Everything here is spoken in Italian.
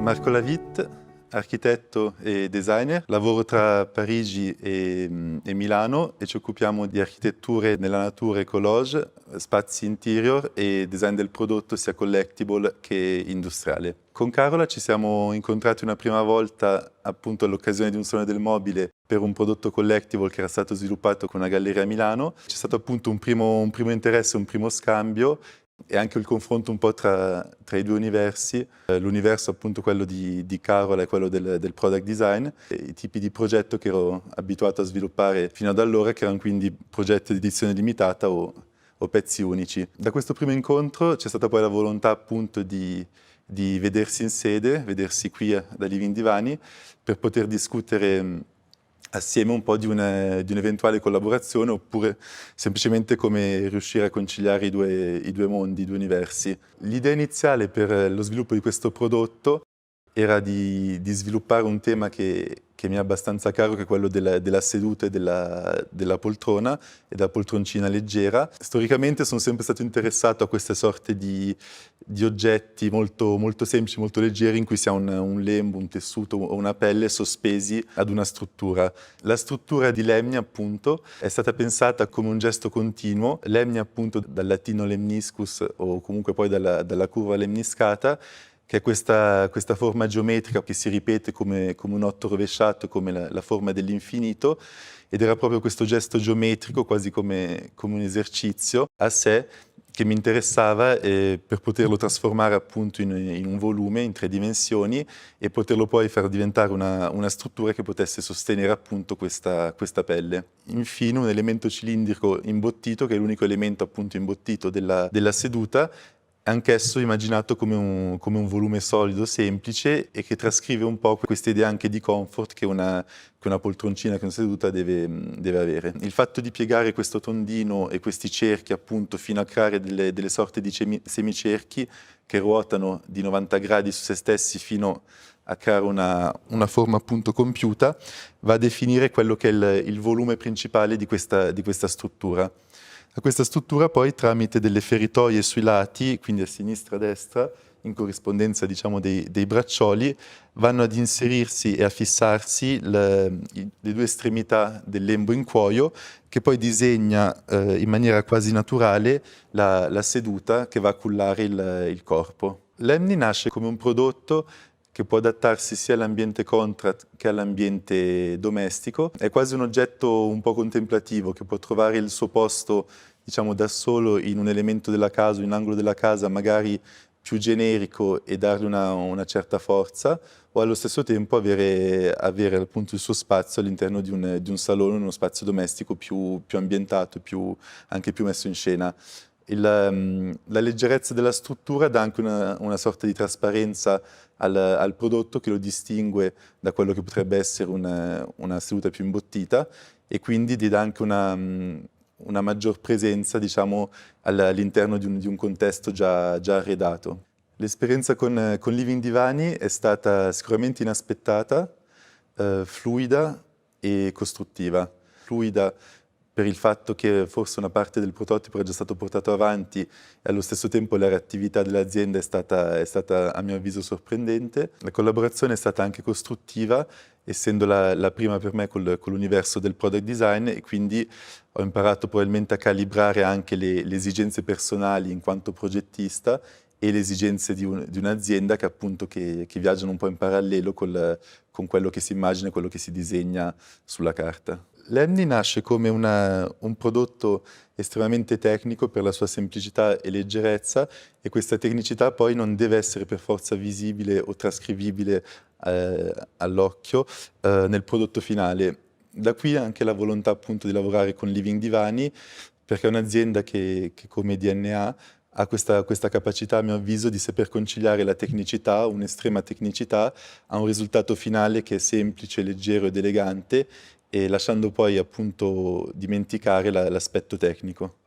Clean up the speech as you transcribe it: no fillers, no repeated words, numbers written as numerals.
Marco Lavitte, architetto e designer, lavoro tra Parigi e Milano e ci occupiamo di architetture nella natura e collage, spazi interior e design del prodotto sia collectible che industriale. Con Carola ci siamo incontrati una prima volta appunto all'occasione di un Salone del Mobile per un prodotto collectible che era stato sviluppato con una galleria a Milano. C'è stato appunto un primo interesse, un primo scambio e anche il confronto un po' tra i due universi, l'universo appunto quello di Carola e quello del product design, e i tipi di progetto che ero abituato a sviluppare fino ad allora, che erano quindi progetti di edizione limitata o pezzi unici. Da questo primo incontro c'è stata poi la volontà appunto di vedersi in sede, vedersi qui da Living Divani, per poter discutere assieme un po' di un'eventuale collaborazione oppure semplicemente come riuscire a conciliare i due mondi, i due universi. L'idea iniziale per lo sviluppo di questo prodotto era di sviluppare un tema che mi è abbastanza caro, che è quello della seduta e della poltrona e della poltroncina leggera. Storicamente sono sempre stato interessato a queste sorte di oggetti molto, molto semplici, molto leggeri, in cui si ha un lembo, un tessuto o una pelle sospesi ad una struttura. La struttura di Lemnia, appunto, è stata pensata come un gesto continuo. Lemnia, appunto, dal latino lemniscus o comunque poi dalla curva lemniscata, che è questa forma geometrica che si ripete come un 8 rovesciato, come la forma dell'infinito, ed era proprio questo gesto geometrico, quasi come un esercizio a sé, che mi interessava per poterlo trasformare appunto in un volume in 3 dimensioni e poterlo poi far diventare una struttura che potesse sostenere appunto questa pelle. Infine un elemento cilindrico imbottito, che è l'unico elemento appunto imbottito della seduta, anch'esso immaginato come un volume solido, semplice, e che trascrive un po' questa idea anche di comfort che una poltroncina, che una seduta deve avere. Il fatto di piegare questo tondino e questi cerchi appunto fino a creare delle sorte di semicerchi che ruotano di 90 gradi su se stessi fino a creare una forma appunto compiuta, va a definire quello che è il volume principale di questa struttura. A questa struttura poi, tramite delle feritoie sui lati, quindi a sinistra e a destra, in corrispondenza diciamo dei braccioli, vanno ad inserirsi e a fissarsi le due estremità del lembo in cuoio, che poi disegna in maniera quasi naturale la seduta che va a cullare il corpo. Lemni nasce come un prodotto che può adattarsi sia all'ambiente contract che all'ambiente domestico. È quasi un oggetto un po' contemplativo, che può trovare il suo posto, diciamo, da solo in un elemento della casa, in un angolo della casa, magari più generico, e dargli una certa forza, o allo stesso tempo avere appunto il suo spazio all'interno di un salone, uno spazio domestico più ambientato, anche più messo in scena. La leggerezza della struttura dà anche una sorta di trasparenza al prodotto, che lo distingue da quello che potrebbe essere una seduta più imbottita, e quindi gli dà anche una maggior presenza, diciamo, all'interno di un contesto già arredato. L'esperienza con Living Divani è stata sicuramente inaspettata, fluida e costruttiva. Fluida per il fatto che forse una parte del prototipo era già stato portato avanti e allo stesso tempo la reattività dell'azienda è stata a mio avviso sorprendente. La collaborazione è stata anche costruttiva, essendo la prima per me con l'universo del product design, e quindi ho imparato probabilmente a calibrare anche le esigenze personali in quanto progettista e le esigenze di un'azienda che viaggiano un po' in parallelo con quello che si immagina e quello che si disegna sulla carta. Lemni nasce come un prodotto estremamente tecnico per la sua semplicità e leggerezza, e questa tecnicità poi non deve essere per forza visibile o trascrivibile all'occhio nel prodotto finale. Da qui anche la volontà appunto di lavorare con Living Divani, perché è un'azienda che come DNA ha questa capacità, a mio avviso, di saper conciliare la tecnicità, un'estrema tecnicità, a un risultato finale che è semplice, leggero ed elegante, e lasciando poi appunto dimenticare l'aspetto tecnico.